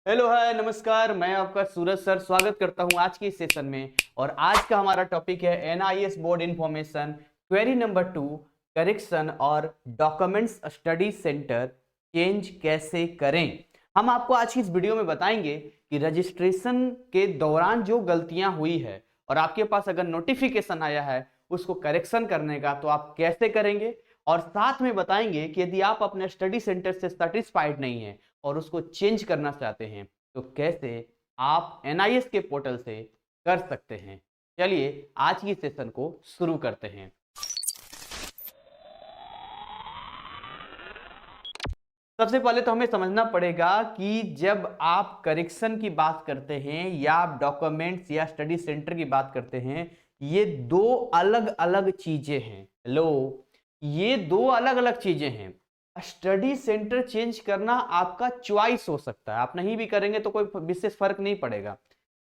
Hello hi नमस्कार, मैं आपका सूरज सर स्वागत करता हूं आज के इस सेशन में। और आज का हमारा टॉपिक है NIS board information query number 2, correction और डॉक्यूमेंट्स स्टडी सेंटर चेंज कैसे करें। हम आपको आज की इस वीडियो में बताएंगे कि रजिस्ट्रेशन के दौरान जो गलतियां हुई है और आपके पास अगर नोटिफिकेशन आया है उसको करेक्शन करने का तो आप कैसे करेंगे, और साथ में बताएंगे कि यदि आप अपने स्टडी सेंटर से सेटिस्फाइड नहीं है और उसको चेंज करना चाहते हैं तो कैसे आप एनआईएस के पोर्टल से कर सकते हैं। चलिए आज की सेशन को शुरू करते हैं। सबसे पहले तो हमें समझना पड़ेगा कि जब आप करेक्शन की बात करते हैं या आप डॉक्यूमेंट्स या स्टडी सेंटर की बात करते हैं, ये दो अलग अलग चीजें हैं। हेलो, ये दो अलग अलग चीजें हैं। स्टडी सेंटर चेंज करना आपका चॉइस हो सकता है, आप नहीं भी करेंगे तो कोई विशेष फर्क नहीं पड़ेगा।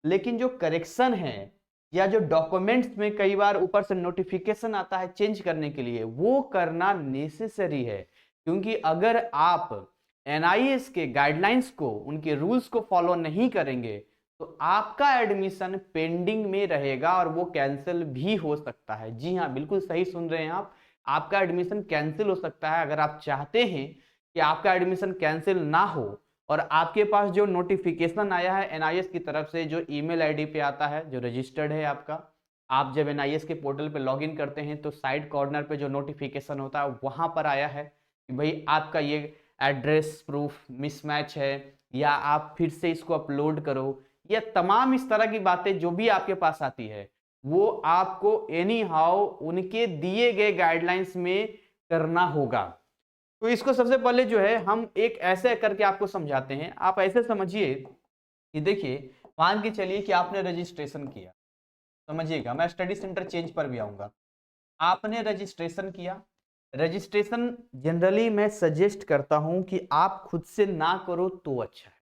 लेकिन जो करेक्शन है या जो डॉक्यूमेंट्स में कई बार ऊपर से नोटिफिकेशन आता है चेंज करने के लिए, वो करना नेसेसरी है। क्योंकि अगर आप एनआईएस के गाइडलाइंस को, उनके रूल्स को फॉलो नहीं करेंगे तो आपका एडमिशन पेंडिंग में रहेगा और वो कैंसिल भी हो सकता है। जी हाँ, बिल्कुल सही सुन रहे हैं आप, आपका एडमिशन कैंसिल हो सकता है। अगर आप चाहते हैं कि आपका एडमिशन कैंसिल ना हो और आपके पास जो नोटिफिकेशन आया है एनआईएस की तरफ से, जो ईमेल आईडी पे आता है, जो रजिस्टर्ड है आपका, आप जब एनआईएस के पोर्टल पे लॉगिन करते हैं तो साइड कॉर्नर पे जो नोटिफिकेशन होता है वहां पर आया है कि भाई आपका ये एड्रेस प्रूफ मिसमैच है या आप फिर से इसको अपलोड करो, या तमाम इस तरह की बातें जो भी आपके पास आती है वो आपको एनी हाउ उनके दिए गए गाइडलाइंस में करना होगा। तो इसको सबसे पहले जो है हम एक ऐसे करके आपको समझाते हैं। आप ऐसे समझिए कि देखिए, मान के चलिए कि आपने रजिस्ट्रेशन किया, समझिएगा, मैं स्टडी सेंटर चेंज पर भी आऊंगा। आपने रजिस्ट्रेशन किया, रजिस्ट्रेशन जनरली मैं सजेस्ट करता हूं कि आप खुद से ना करो तो अच्छा है।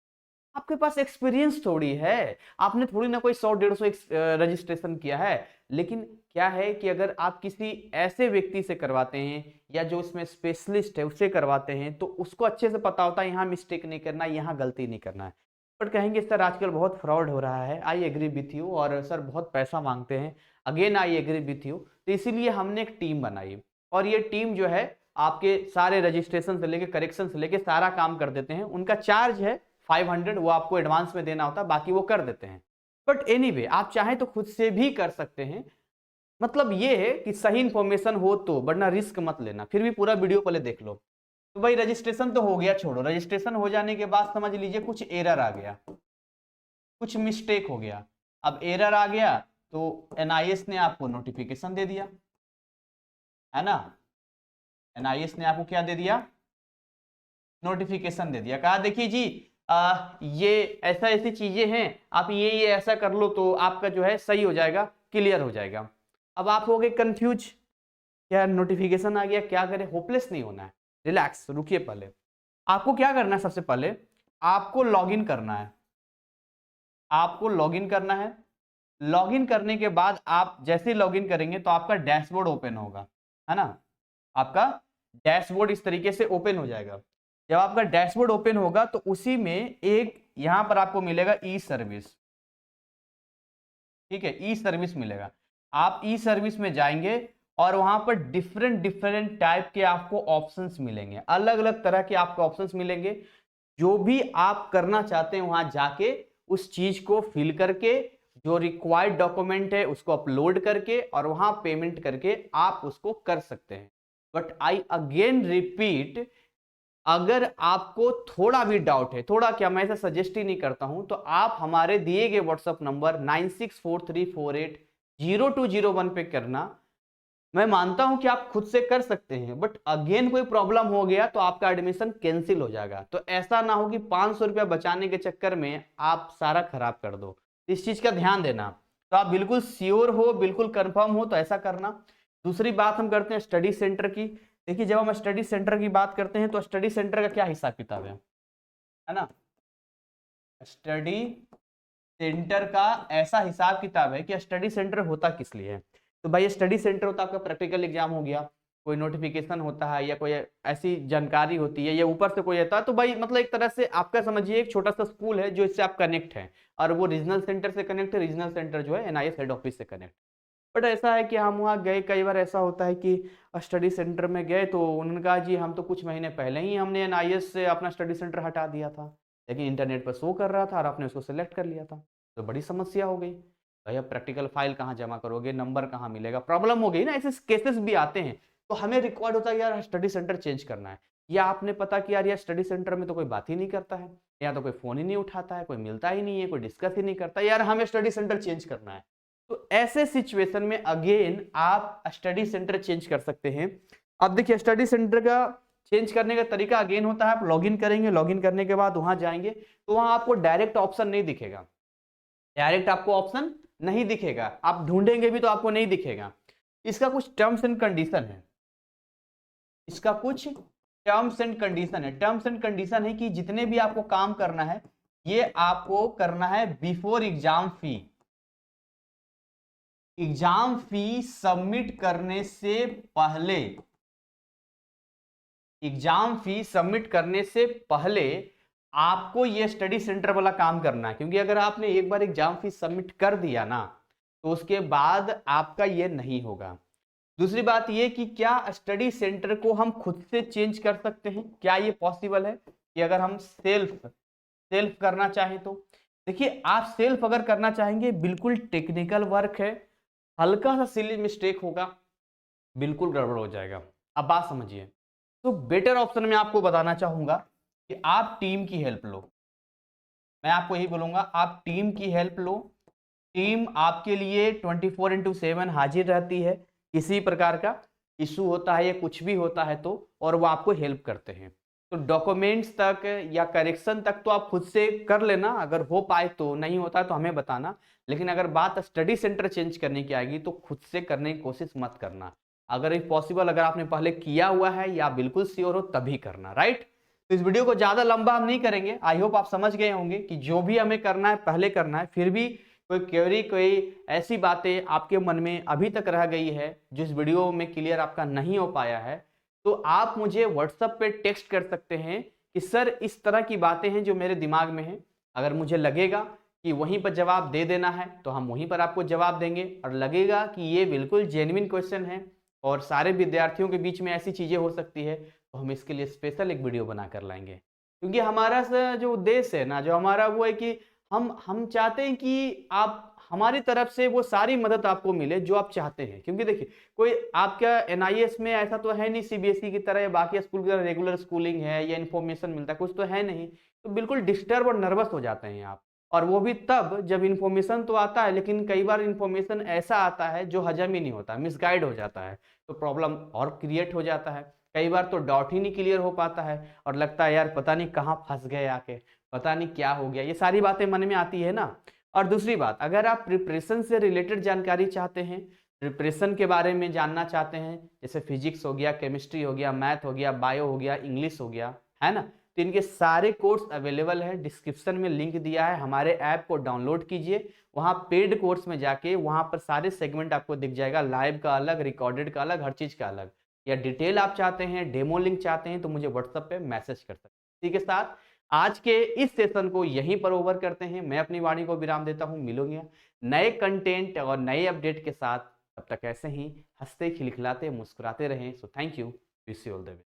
आपके पास एक्सपीरियंस थोड़ी है, आपने थोड़ी ना कोई 100-150 रजिस्ट्रेशन किया है। लेकिन क्या है कि अगर आप किसी ऐसे व्यक्ति से करवाते हैं या जो इसमें स्पेशलिस्ट है उससे करवाते हैं तो उसको अच्छे से पता होता है यहाँ मिस्टेक नहीं करना, यहाँ गलती नहीं करना है। बट कहेंगे सर आजकल बहुत फ्रॉड हो रहा है, आई एग्री विथ यू, और सर बहुत पैसा मांगते हैं, again I agree with you. तो इसीलिए हमने एक टीम बनाई और ये टीम जो है आपके सारे रजिस्ट्रेशन से लेके करेक्शन से लेके सारा काम कर देते हैं। उनका चार्ज है 500, वो आपको एडवांस में देना होता है, बाकी वो कर देते हैं। बट एनीवे आप चाहें तो खुद से भी कर सकते हैं। मतलब ये है कि सही इंफॉर्मेशन हो तो, वरना रिस्क मत लेना। फिर भी पूरा वीडियो पहले देख लो। तो भाई रजिस्ट्रेशन तो हो गया, छोड़ो, रजिस्ट्रेशन हो जाने के बाद समझ लीजिए कुछ एरर आ गया, कुछ मिस्टेक हो गया। अब एरर आ गया तो एनआईएस ने आपको नोटिफिकेशन दे दिया, है ना। एनआईएस ने आपको क्या दे दिया, नोटिफिकेशन दे दिया, कहा देखिए जी ये ऐसा ऐसी चीजें हैं, आप ये ऐसा कर लो तो आपका जो है सही हो जाएगा, क्लियर हो जाएगा। अब आप हो गए कंफ्यूज, क्या नोटिफिकेशन आ गया, क्या करें। होपलेस नहीं होना है, रिलैक्स, रुकिए। पहले आपको क्या करना है, सबसे पहले आपको लॉगिन करना है। आपको लॉगिन करना है। लॉगिन करने के बाद आप जैसे लॉगिन करेंगे तो आपका डैशबोर्ड ओपन होगा, है ना। आपका डैशबोर्ड इस तरीके से ओपन हो जाएगा। जब आपका डैशबोर्ड ओपन होगा तो उसी में एक यहां पर आपको मिलेगा ई सर्विस, ठीक है, ई सर्विस मिलेगा। आप ई सर्विस में जाएंगे और वहां पर डिफरेंट डिफरेंट टाइप के आपको ऑप्शंस मिलेंगे, अलग अलग तरह के आपको ऑप्शंस मिलेंगे। जो भी आप करना चाहते हैं वहां जाके उस चीज को फिल करके, जो रिक्वायर्ड डॉक्यूमेंट है उसको अपलोड करके और वहां पेमेंट करके आप उसको कर सकते हैं। बट आई अगेन रिपीट, अगर आपको थोड़ा भी डाउट है, थोड़ा क्या, मैं ऐसा सजेस्ट ही नहीं करता हूं, तो आप हमारे दिए गए व्हाट्सएप नंबर 9643480201 पे करना। मैं मानता हूं कि आप खुद से कर सकते हैं, बट अगेन कोई प्रॉब्लम हो गया तो आपका एडमिशन कैंसिल हो जाएगा। तो ऐसा ना हो कि 500 रुपया बचाने के चक्कर में आप सारा खराब कर दो, इस चीज का ध्यान देना। तो आप बिल्कुल श्योर हो, बिल्कुल कंफर्म हो तो ऐसा करना। दूसरी बात हम करते हैं स्टडी सेंटर की। देखिए, जब हम स्टडी सेंटर की बात करते हैं तो स्टडी सेंटर का क्या हिसाब किताब है ना। स्टडी सेंटर का ऐसा हिसाब किताब है कि स्टडी सेंटर होता किस लिए है। तो भाई स्टडी सेंटर होता आपका प्रैक्टिकल एग्जाम हो गया, कोई नोटिफिकेशन होता है या कोई ऐसी जानकारी होती है या ऊपर से कोई आता है, तो भाई मतलब एक तरह से आपका समझिए एक छोटा सा स्कूल है जो इससे आप कनेक्ट हैं, और वो रीजनल सेंटर से कनेक्ट है, रीजनल सेंटर जो है एनआईएस हेड ऑफिस से कनेक्ट। बट ऐसा है कि हम वहाँ गए, कई बार ऐसा होता है कि स्टडी सेंटर में गए तो उन्होंने कहा जी हम तो कुछ महीने पहले ही हमने एनआईएस से अपना स्टडी सेंटर हटा दिया था, लेकिन इंटरनेट पर शो कर रहा था और आपने उसको सेलेक्ट कर लिया था, तो बड़ी समस्या हो गई। भाई अब प्रैक्टिकल फाइल कहाँ जमा करोगे, नंबर कहाँ मिलेगा, प्रॉब्लम हो गई ना। ऐसे केसेस भी आते हैं, तो हमें रिक्वायर्ड होता है यार स्टडी सेंटर चेंज करना है, या आपने पता कि यार स्टडी सेंटर में तो कोई बात ही नहीं करता है, या तो कोई फोन ही नहीं उठाता है, कोई मिलता ही नहीं है, कोई डिस्कस ही नहीं करता, यार हमें स्टडी सेंटर चेंज करना है। तो ऐसे सिचुएशन में अगेन आप स्टडी सेंटर चेंज कर सकते हैं। अब देखिए स्टडी सेंटर का चेंज करने का तरीका अगेन होता है, आप लॉगिन करेंगे, लॉगिन करने के बाद वहां जाएंगे तो वहां आपको डायरेक्ट ऑप्शन नहीं दिखेगा, डायरेक्ट आपको ऑप्शन नहीं दिखेगा, आप ढूंढेंगे भी तो आपको नहीं दिखेगा। इसका कुछ टर्म्स एंड कंडीशन है, इसका कुछ टर्म्स एंड कंडीशन है। टर्म्स एंड कंडीशन है कि जितने भी आपको काम करना है ये आपको करना है बिफोर एग्जाम फी। एग्जाम फी सबमिट करने से पहले, एग्जाम फी सबमिट करने से पहले आपको ये स्टडी सेंटर वाला काम करना है, क्योंकि अगर आपने एक बार एग्जाम फी सबमिट कर दिया ना तो उसके बाद आपका ये नहीं होगा। दूसरी बात ये कि क्या स्टडी सेंटर को हम खुद से चेंज कर सकते हैं, क्या ये पॉसिबल है कि अगर हम सेल्फ करना चाहें तो? देखिए आप सेल्फ अगर करना चाहेंगे बिल्कुल टेक्निकल वर्क है, हल्का सा सिली मिस्टेक होगा, बिल्कुल गड़बड़ हो जाएगा। अब बात समझिए, तो बेटर ऑप्शन मैं आपको बताना चाहूंगा कि आप टीम की हेल्प लो। मैं आपको यही बोलूंगा आप टीम की हेल्प लो। टीम आपके लिए 24/7 हाजिर रहती है, किसी प्रकार का इशू होता है या कुछ भी होता है तो, और वो आपको हेल्प करते हैं। तो डॉक्यूमेंट्स तक या करेक्शन तक तो आप खुद से कर लेना, अगर हो पाए तो, नहीं होता है तो हमें बताना। लेकिन अगर बात स्टडी सेंटर चेंज करने की आएगी तो खुद से करने की कोशिश मत करना। अगर इफ पॉसिबल, अगर आपने पहले किया हुआ है या बिल्कुल श्योर हो तभी करना, राइट। तो इस वीडियो को ज्यादा लंबा हम नहीं करेंगे, आई होप आप समझ गए होंगे कि जो भी हमें करना है पहले करना है। फिर भी कोई क्वेरी, कोई ऐसी बातें आपके मन में अभी तक रह गई है जो इस वीडियो में क्लियर आपका नहीं हो पाया है, तो आप मुझे व्हाट्सएप पे टेक्स्ट कर सकते हैं कि सर इस तरह की बातें हैं जो मेरे दिमाग में हैं। अगर मुझे लगेगा कि वहीं पर जवाब दे देना है तो हम वहीं पर आपको जवाब देंगे, और लगेगा कि ये बिल्कुल जेन्युइन क्वेश्चन है और सारे विद्यार्थियों के बीच में ऐसी चीजें हो सकती है, तो हम इसके लिए स्पेशल एक वीडियो बना कर लाएंगे। क्योंकि हमारा जो उद्देश्य है ना, जो हमारा वो है कि हम चाहते हैं कि आप हमारी तरफ से वो सारी मदद आपको मिले जो आप चाहते हैं। क्योंकि देखिए कोई आपका एनआईएस में ऐसा तो है नहीं सीबीएसई की तरह या बाकी स्कूल की तरह रेगुलर स्कूलिंग है या इन्फॉर्मेशन मिलता है, कुछ तो है नहीं, तो बिल्कुल डिस्टर्ब और नर्वस हो जाते हैं आप। और वो भी तब जब इन्फॉर्मेशन तो आता है, लेकिन कई बार इन्फॉर्मेशन ऐसा आता है जो हजम ही नहीं होता, मिसगाइड हो जाता है, तो प्रॉब्लम और क्रिएट हो जाता है। कई बार तो डाउट ही नहीं क्लियर हो पाता है और लगता है यार पता नहीं कहाँ फंस गए आके, पता नहीं क्या हो गया, ये सारी बातें मन में आती है ना। और दूसरी बात, अगर आप प्रिपरेशन से रिलेटेड जानकारी चाहते हैं, प्रिपरेशन के बारे में जानना चाहते हैं, जैसे फिजिक्स हो गया, केमिस्ट्री हो गया, मैथ हो गया, बायो हो गया, इंग्लिश हो गया, है ना, तो इनके सारे कोर्स अवेलेबल है। डिस्क्रिप्शन में लिंक दिया है, हमारे ऐप को डाउनलोड कीजिए, वहाँ पेड कोर्स में जाके वहाँ पर सारे सेगमेंट आपको दिख जाएगा, लाइव का अलग, रिकॉर्डेड का अलग, हर चीज़ का अलग। या डिटेल आप चाहते हैं, डेमो लिंक चाहते हैं, तो मुझे व्हाट्सएप पे मैसेज कर सकते हैं। इसी के साथ आज के इस सेशन को यहीं पर ओवर करते हैं, मैं अपनी वाणी को विराम देता हूं। मिलूंगा नए कंटेंट और नए अपडेट के साथ, तब तक ऐसे ही हंसते खिलखिलाते मुस्कुराते रहें। So thank you, wish you all the best.